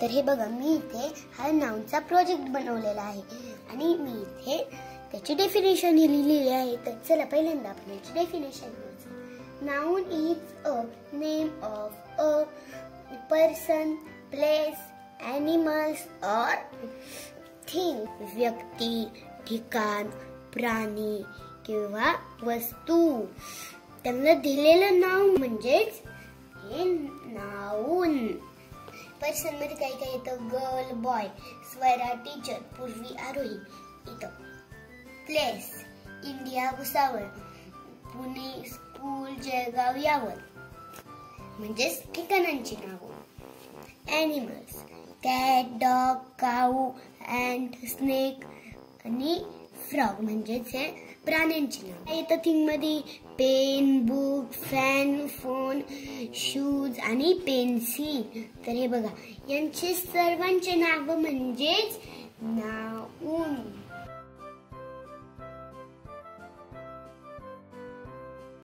तर हे बघा, मी इथे हा नाउनचा प्रोजेक्ट बनवलेला आहे आणि मी इथे त्याची डेफिनेशन ही लिहिलेली आहे. तर चला पहिल्यांदा आपण याची डेफिनेशन वाचू. Noun is a name of a person, place, animals और थिंग. व्यक्ती, ठिकाण, प्राणी किंवा वस्तू त्यांना दिलेलं नाव म्हणजेच हे नाउन. पर्सन मध्ये काही काही येतं. Girl, boy, Swara, teacher, Purvi, Aarohi. इथं place, India, Bhusawal, Pune, school, Jalgaon, Yawal म्हणजेच ठिकाणांची नावं. Animals, cat, dog, cow, ant, snake आणि फ्रॉग म्हणजेच हे प्राण्यांची नाव. इथं थिंग मध्ये pen, book, fan, phone, shoes आणि पेन्सिल. तर हे बघा, यांचे सर्वांचे नाव म्हणजेच नाउन.